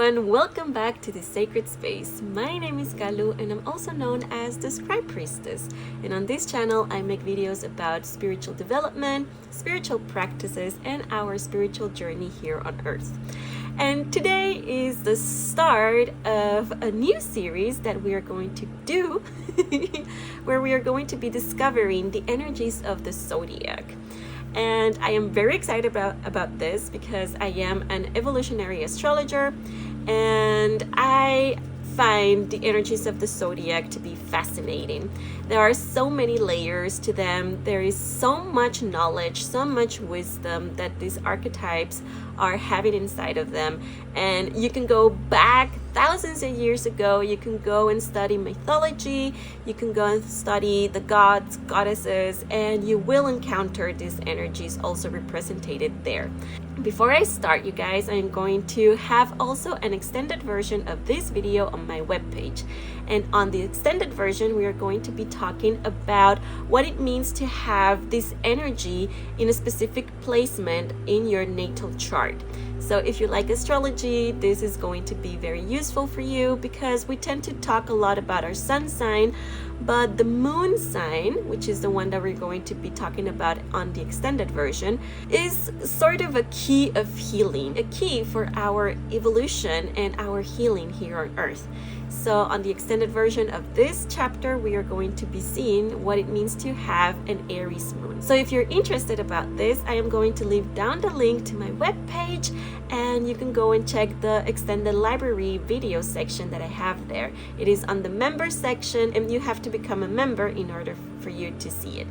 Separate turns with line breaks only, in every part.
everyone, welcome back to the Sacred Space. My name is Galu and I'm also known as the Scribe Priestess. And on this channel, I make videos about spiritual development, spiritual practices, and our spiritual journey here on Earth. And today is the start of a new series that we are going to do, where we are going to be discovering the energies of the Zodiac. And I am very excited about this because I am an evolutionary astrologer and I find the energies of the Zodiac to be fascinating. There are so many layers to them. There is so much knowledge, so much wisdom that these archetypes are having inside of them. And you can go back thousands of years ago. You can go and study mythology. You can go and study the gods, goddesses, and you will encounter these energies also represented there. Before I start, you guys, I'm going to have also an extended version of this video on my webpage. And on the extended version, we are going to be talking about what it means to have this energy in a specific placement in your natal chart. So if you like astrology, this is going to be very useful for you because we tend to talk a lot about our sun sign, but the moon sign, which is the one that we're going to be talking about on the extended version, is sort of a key of healing, a key for our evolution and our healing here on Earth. So on the extended version of this chapter, we are going to be seeing what it means to have an Aries moon. So if you're interested about this, I am going to leave down the link to my webpage and you can go and check the extended library video section that I have there. It is on the member section and you have to become a member in order for you to see it.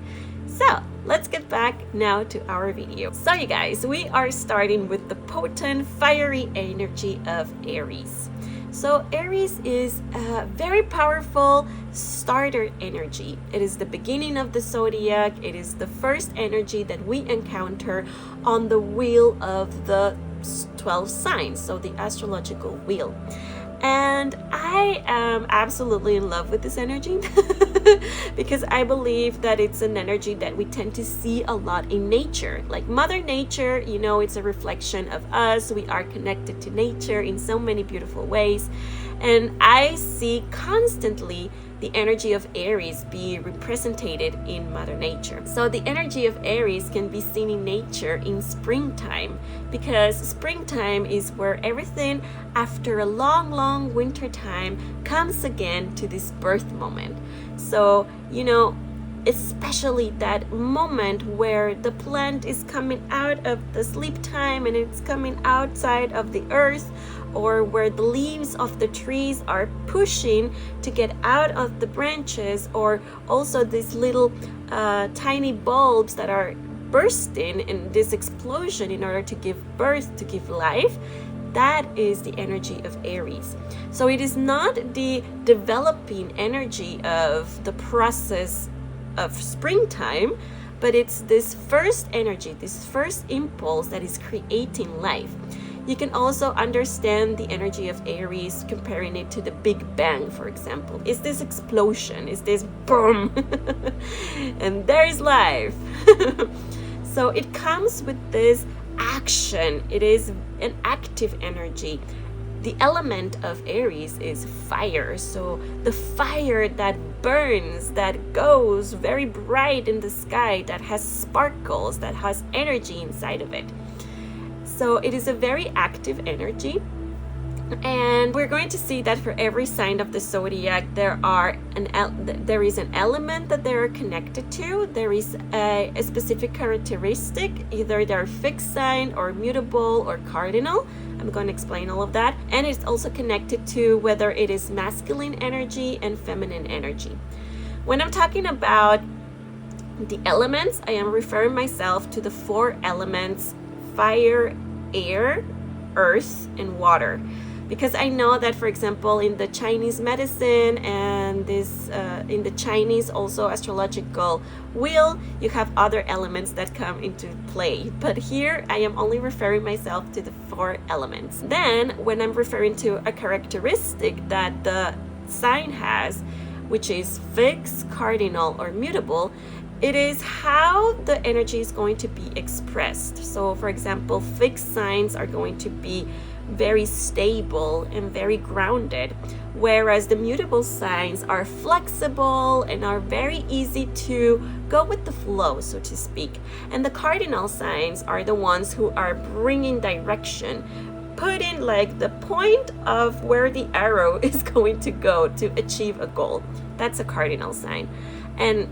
So let's get back now to our video. So you guys, we are starting with the potent fiery energy of Aries. So Aries is a very powerful starter energy. It is the beginning of the Zodiac. It is the first energy that we encounter on the wheel of the 12 signs, so the astrological wheel. And I am absolutely in love with this energy because I believe that it's an energy that we tend to see a lot in nature. Like Mother Nature, you know, it's a reflection of us. We are connected to nature in so many beautiful ways. And I see constantly the energy of Aries be represented in Mother Nature. So the energy of Aries can be seen in nature in springtime because springtime is where everything after a long winter time comes again to this birth moment. So, you know, especially that moment where the plant is coming out of the sleep time and it's coming outside of the earth, or where the leaves of the trees are pushing to get out of the branches, or also these little tiny bulbs that are bursting in this explosion in order to give birth, to give life. That is the energy of Aries. So it is not the developing energy of the process of springtime, but it's this first energy, this first impulse that is creating life. You can also understand the energy of Aries comparing it to the Big Bang, for example. Is this explosion? Is this boom? And there is life. So it comes with this action. It is an active energy. The element of Aries is fire. So the fire that burns, that goes very bright in the sky, that has sparkles, that has energy inside of it. So it is a very active energy. And we're going to see that for every sign of the Zodiac, there is an element that they are connected to. There is a specific characteristic, either they're fixed sign or mutable or cardinal. I'm going to explain all of that. And it's also connected to whether it is masculine energy and feminine energy. When I'm talking about the elements, I am referring myself to the 4 elements: fire, air, earth, and water. Because I know that, for example, in the Chinese medicine and in the Chinese also astrological wheel, you have other elements that come into play. But here I am only referring myself to the 4 elements. Then when I'm referring to a characteristic that the sign has, which is fixed, cardinal, or mutable, it is how the energy is going to be expressed. So for example, fixed signs are going to be very stable and very grounded, whereas the mutable signs are flexible and are very easy to go with the flow, so to speak. And the cardinal signs are the ones who are bringing direction, putting like the point of where the arrow is going to go to achieve a goal. That's a cardinal sign. And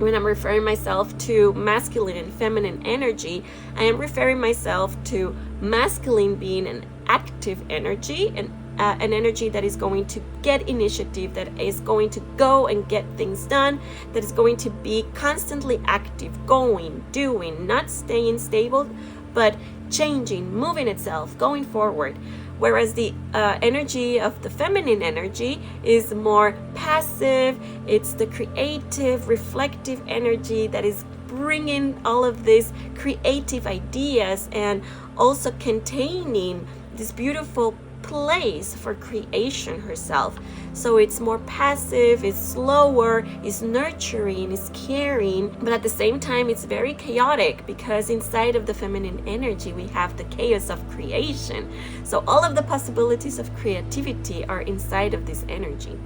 when I'm referring myself to masculine and feminine energy, I am referring myself to masculine being an active energy, and an energy that is going to get initiative, that is going to go and get things done, that is going to be constantly active, going, doing, not staying stable, but changing, moving itself, going forward. Whereas the energy of the feminine energy is more passive. It's the creative, reflective energy that is bringing all of these creative ideas and also containing this beautiful place for creation herself. So it's more passive, it's slower, it's nurturing, it's caring, but at the same time it's very chaotic, because inside of the feminine energy we have the chaos of creation. So all of the possibilities of creativity are inside of this energy.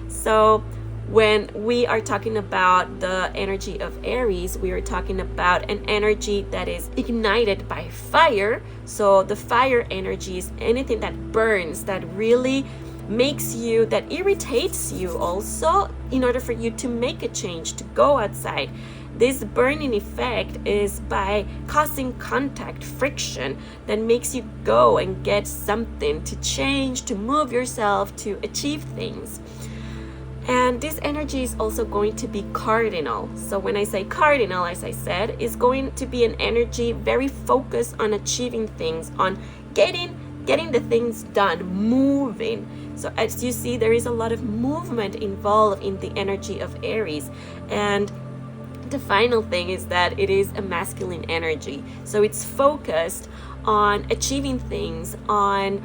So when we are talking about the energy of Aries, we are talking about an energy that is ignited by fire. So the fire energy is anything that burns, that really makes you, that irritates you also, in order for you to make a change, to go outside. This burning effect is by causing contact, friction, that makes you go and get something, to change, to move yourself, to achieve things. And this energy is also going to be cardinal. So when I say cardinal, as I said, it's going to be an energy very focused on achieving things, on getting the things done, moving. So as you see, there is a lot of movement involved in the energy of Aries. And the final thing is that it is a masculine energy. So it's focused on achieving things, on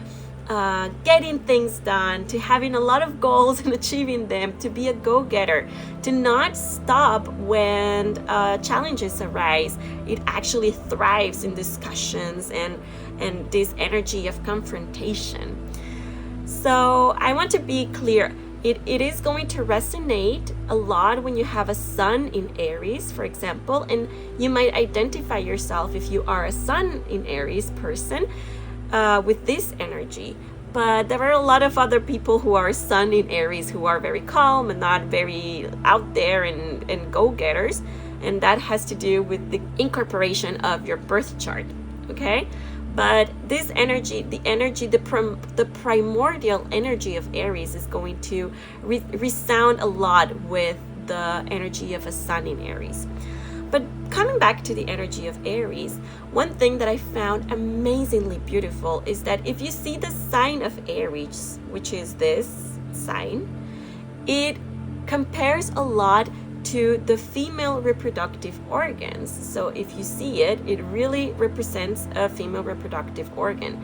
getting things done, to having a lot of goals and achieving them, to be a go-getter, to not stop when challenges arise. It actually thrives in discussions and this energy of confrontation. So I want to be clear. It is going to resonate a lot when you have a sun in Aries, for example, and you might identify yourself, if you are a sun in Aries person, with this energy. But there are a lot of other people who are sun in Aries who are very calm and not very out there and go-getters, and that has to do with the incorporation of your birth chart, okay? But this energy, the primordial energy of Aries is going to resound a lot with the energy of a sun in Aries. But coming back to the energy of Aries, one thing that I found amazingly beautiful is that if you see the sign of Aries, which is this sign, it compares a lot to the female reproductive organs. So if you see it, it really represents a female reproductive organ.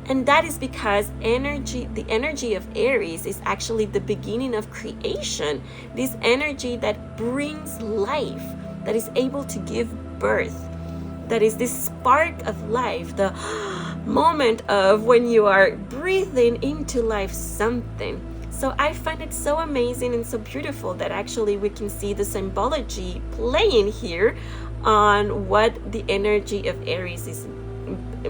And that is because the energy of Aries is actually the beginning of creation. This energy that brings life, that is able to give birth, that is this spark of life, the moment of when you are breathing into life something. So I find it so amazing and so beautiful that actually we can see the symbology playing here on what the energy of Aries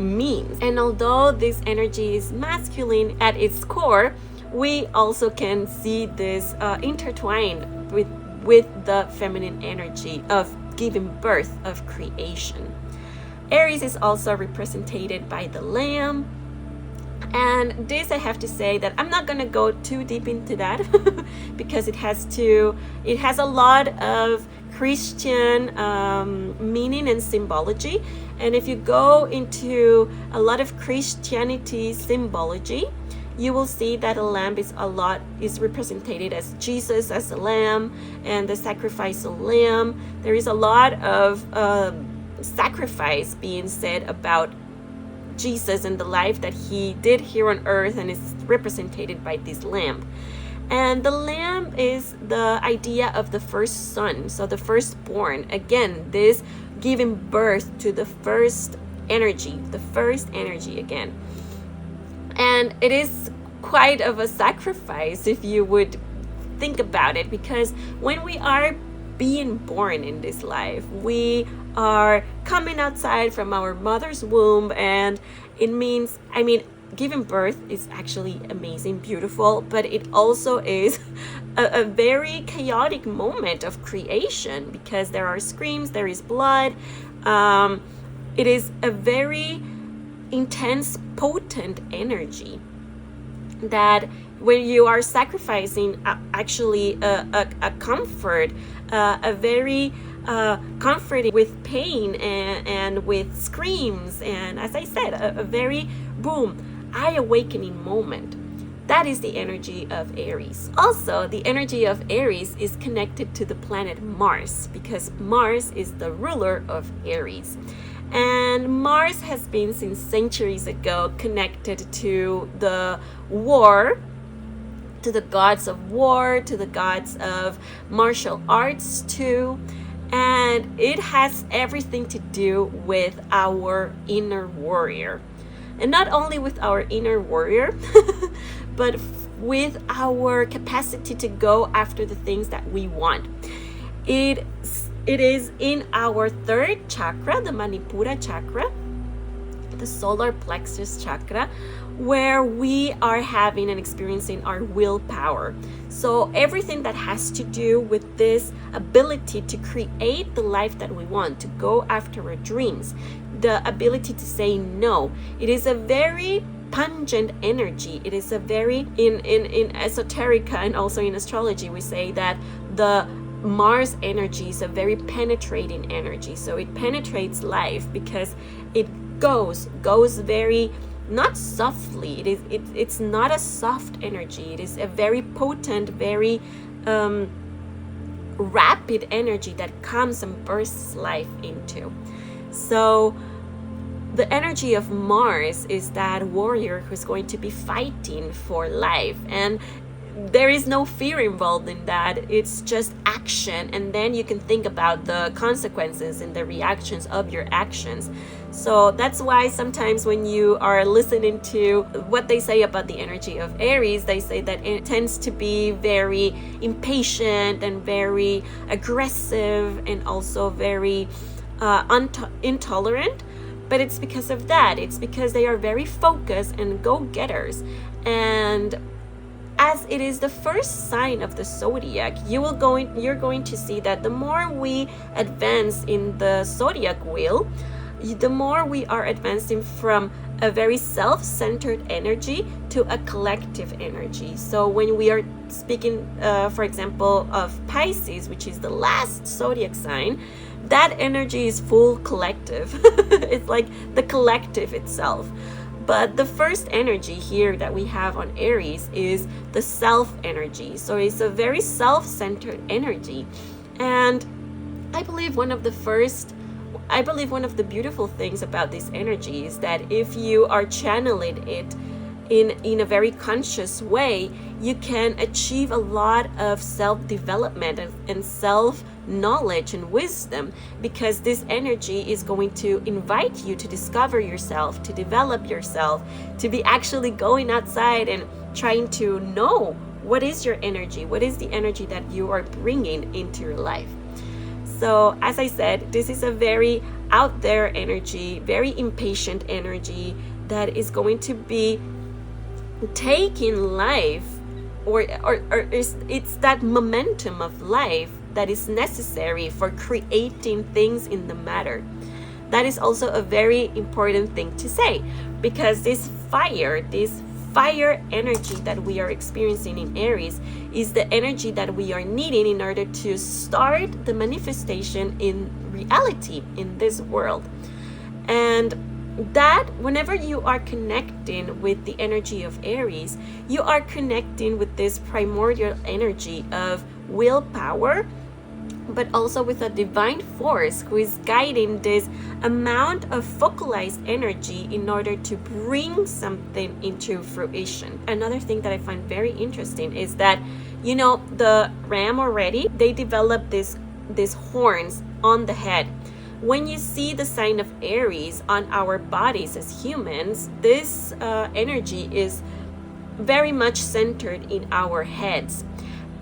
means. And although this energy is masculine at its core, we also can see this intertwined with the feminine energy of giving birth, of creation. Aries is also represented by the lamb. And this, I have to say that I'm not going to go too deep into that because it has a lot of Christian meaning and symbology. And if you go into a lot of Christianity symbology, you will see that a lamb is represented as Jesus as a lamb, and the sacrifice of lamb. There is a lot of sacrifice being said about Jesus and the life that he did here on earth, and is represented by this lamb. And the lamb is the idea of the first son, so the firstborn. Again, this giving birth to the first energy again. And it is quite of a sacrifice if you would think about it, because when we are being born in this life, we are coming outside from our mother's womb, and it means, giving birth is actually amazing, beautiful, but it also is a very chaotic moment of creation, because there are screams, there is blood. It is a very intense, potent energy that when you are sacrificing actually a comfort, a very comforting with pain and with screams, and as I said, a very eye-awakening moment. That is the energy of Aries. Also, the energy of Aries is connected to the planet Mars, because Mars is the ruler of Aries. And Mars has been since centuries ago connected to the war, to the gods of war, to the gods of martial arts too. And it has everything to do with our inner warrior. And not only with our inner warrior, but with our capacity to go after the things that we want. It is in our third chakra, the Manipura chakra, the solar plexus chakra, where we are having and experiencing our willpower. So everything that has to do with this ability to create the life that we want, to go after our dreams, the ability to say no. It is a very pungent energy. It is a very, in esoterica and also in astrology, we say that the Mars energy is a very penetrating energy. So it penetrates life because it goes very, not softly. It's not a soft energy. It is a very potent, very rapid energy that comes and bursts life into. So the energy of Mars is that warrior who's going to be fighting for life, and there is no fear involved in that. It's just action, and then you can think about the consequences and the reactions of your actions. So that's why sometimes when you are listening to what they say about the energy of Aries, they say that it tends to be very impatient and very aggressive and also very intolerant. But it's because of that. It's because they are very focused and go-getters. And as it is the first sign of the zodiac, you're going to see that the more we advance in the zodiac wheel, the more we are advancing from a very self-centered energy to a collective energy. So when we are speaking, for example, of Pisces, which is the last zodiac sign, that energy is full collective. It's like the collective itself. But the first energy here that we have on Aries is the self energy. So it's a very self-centered energy. And I believe one of the beautiful things about this energy is that if you are channeling it in a very conscious way, you can achieve a lot of self-development and self-knowledge and wisdom, because this energy is going to invite you to discover yourself, to develop yourself, to be actually going outside and trying to know what is your energy, what is the energy that you are bringing into your life. So as I said, this is a very out there energy, very impatient energy that is going to be taking life, or it's that momentum of life that is necessary for creating things in the matter. That is also a very important thing to say, because this fire energy that we are experiencing in Aries is the energy that we are needing in order to start the manifestation in reality in this world. And that whenever you are connecting with the energy of Aries, you are connecting with this primordial energy of willpower, but also with a divine force who is guiding this amount of focalized energy in order to bring something into fruition. Another thing that I find very interesting is that, the ram already, they develop these horns on the head. when you see the sign of Aries on our bodies as humans, this energy is very much centered in our heads.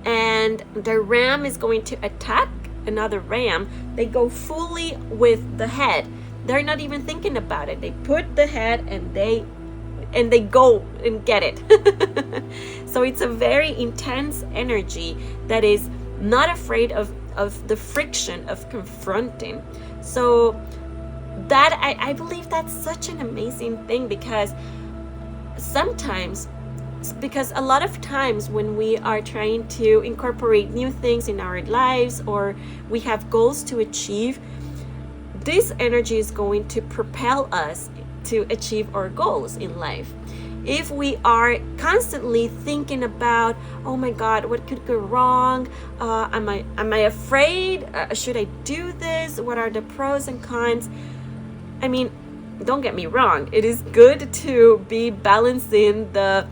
And the ram is going to attack another ram. They go fully with the head. They're not even thinking about it. They put the head and they go and get it. So it's a very intense energy that is not afraid of the friction of confronting. So that I believe that's such an amazing thing, because a lot of times when we are trying to incorporate new things in our lives, or we have goals to achieve, this energy is going to propel us to achieve our goals in life. If we are constantly thinking about, oh my God, what could go wrong? Am I afraid? Should I do this? What are the pros and cons? I mean, don't get me wrong. It is good to be balancing the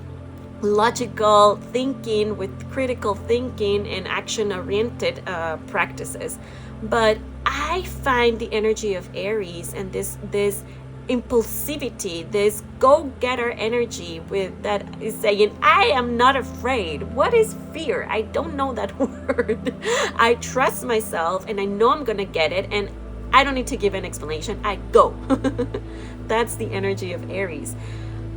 logical thinking with critical thinking and action-oriented practices. But I find the energy of Aries and this impulsivity, this go-getter energy with that is saying, I am not afraid. What is fear? I don't know that word. I trust myself and I know I'm gonna get it, and I don't need to give an explanation. I go. That's the energy of Aries.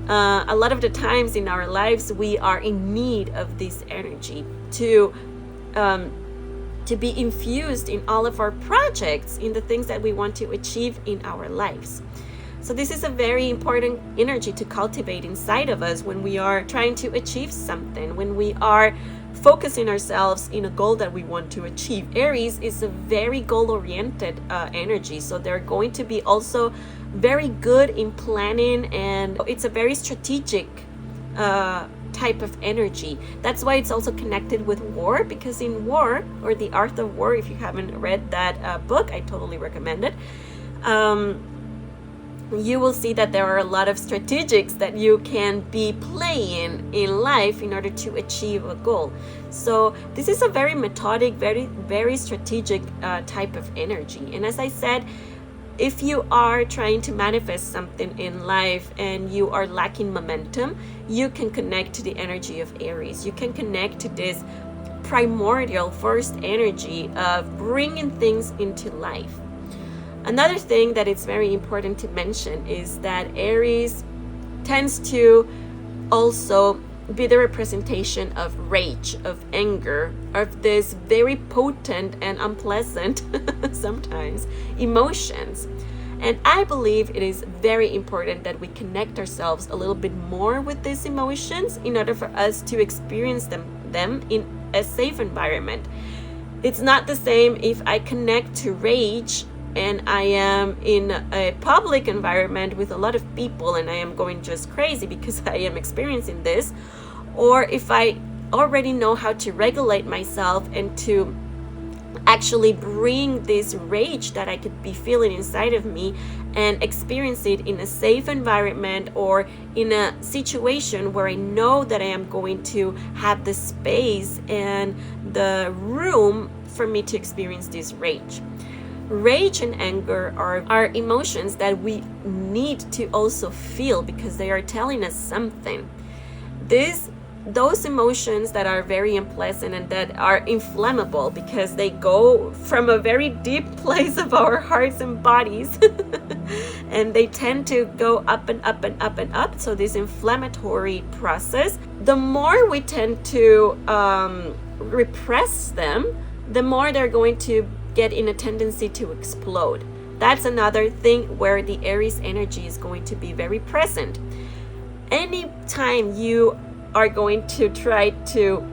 A lot of the times in our lives, we are in need of this energy to be infused in all of our projects, in the things that we want to achieve in our lives. So this is a very important energy to cultivate inside of us when we are trying to achieve something, when we are focusing ourselves in a goal that we want to achieve. Aries is a very goal-oriented energy, so they're going to be also very good in planning, and it's a very strategic type of energy. That's why it's also connected with war, because in War, or The Art of War, if you haven't read that book, I totally recommend it. You will see that there are a lot of strategies that you can be playing in life in order to achieve a goal. So this is a very methodic, very strategic type of energy. And as I said, if you are trying to manifest something in life and you are lacking momentum, you can connect to the energy of Aries. You can connect to this primordial first energy of bringing things into life. Another thing that it's very important to mention is that Aries tends to also be the representation of rage, of anger, of this very potent and unpleasant sometimes emotions. And I believe it is very important that we connect ourselves a little bit more with these emotions in order for us to experience them in a safe environment. It's not the same if I connect to rage and I am in a public environment with a lot of people and I am going just crazy because I am experiencing this, or if I already know how to regulate myself and to actually bring this rage that I could be feeling inside of me and experience it in a safe environment or in a situation where I know that I am going to have the space and the room for me to experience this rage. Rage and anger are emotions that we need to also feel because they are telling us something. Those emotions that are very unpleasant and that are inflammable because they go from a very deep place of our hearts and bodies and they tend to go up and up and up and up. So this inflammatory process, the more we tend to repress them, the more they're going to get in a tendency to explode. That's another thing where the Aries energy is going to be very present. Anytime you are going to try to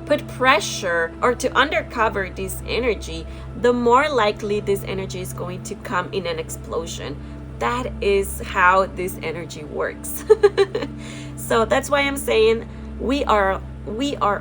put pressure or to undercover this energy, the more likely this energy is going to come in an explosion. That is how this energy works. So that's why I'm saying we are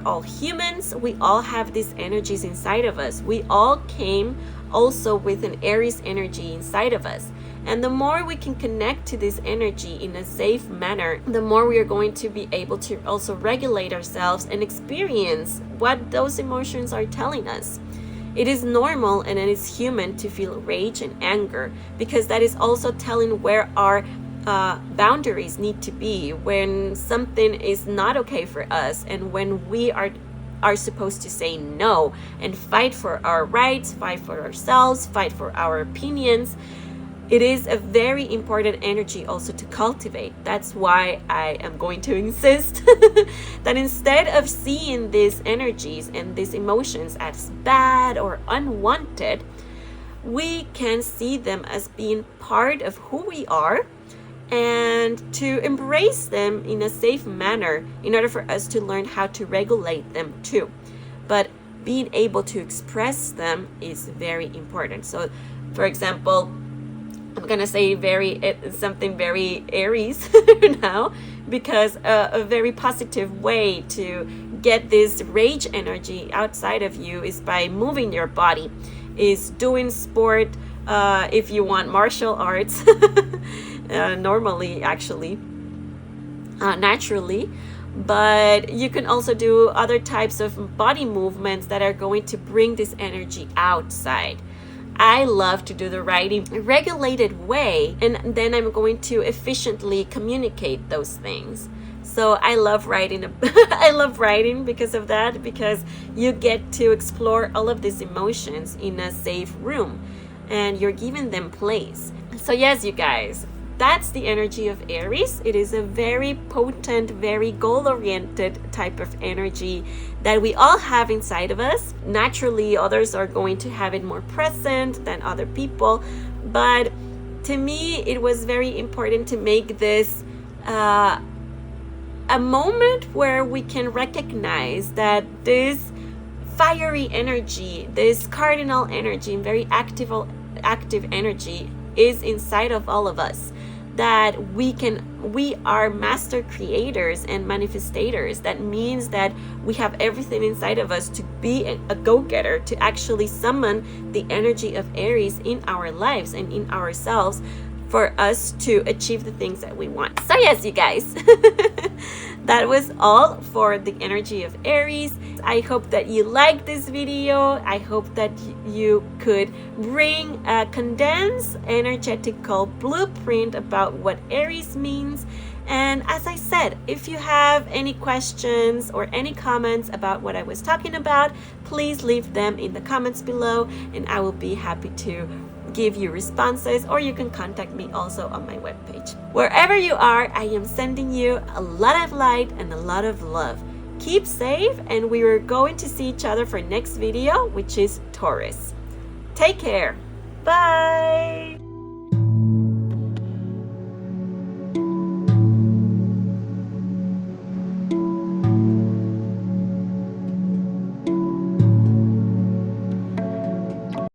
all humans. We all have these energies inside of us. We all came also with an Aries energy inside of us. And the more we can connect to this energy in a safe manner, the more we are going to be able to also regulate ourselves and experience what those emotions are telling us. It is normal and it is human to feel rage and anger, because that is also telling where our boundaries need to be, when something is not okay for us, and when we are supposed to say no and fight for our rights, fight for ourselves, fight for our opinions. It is a very important energy also to cultivate. That's why I am going to insist that instead of seeing these energies and these emotions as bad or unwanted, we can see them as being part of who we are, and to embrace them in a safe manner in order for us to learn how to regulate them too. But being able to express them is very important. So, for example, I'm gonna say something very Aries now, because a very positive way to get this rage energy outside of you is by moving your body, is doing sport, if you want martial arts, normally actually, naturally. But you can also do other types of body movements that are going to bring this energy outside. I love to do the writing in a regulated way, and then I'm going to efficiently communicate those things. So I love writing. I love writing because of that, because you get to explore all of these emotions in a safe room, and you're giving them place. So yes, you guys, that's the energy of Aries. It is a very potent, very goal-oriented type of energy that we all have inside of us. Naturally, others are going to have it more present than other people. But to me, it was very important to make this a moment where we can recognize that this fiery energy, this cardinal energy, and very active energy is inside of all of us, that we are master creators and manifestators. That means that we have everything inside of us to be a go-getter, to actually summon the energy of Aries in our lives and in ourselves, for us to achieve the things that we want. So yes, you guys, that was all for the energy of Aries. I hope that you liked this video. I hope that you could bring a condensed energetical blueprint about what Aries means. And as I said, if you have any questions or any comments about what I was talking about, please leave them in the comments below, and I will be happy to give you responses, or you can contact me also on my webpage. Wherever you are, I am sending you a lot of light and a lot of love. Keep safe, and we are going to see each other for next video, which is Taurus. Take care. Bye.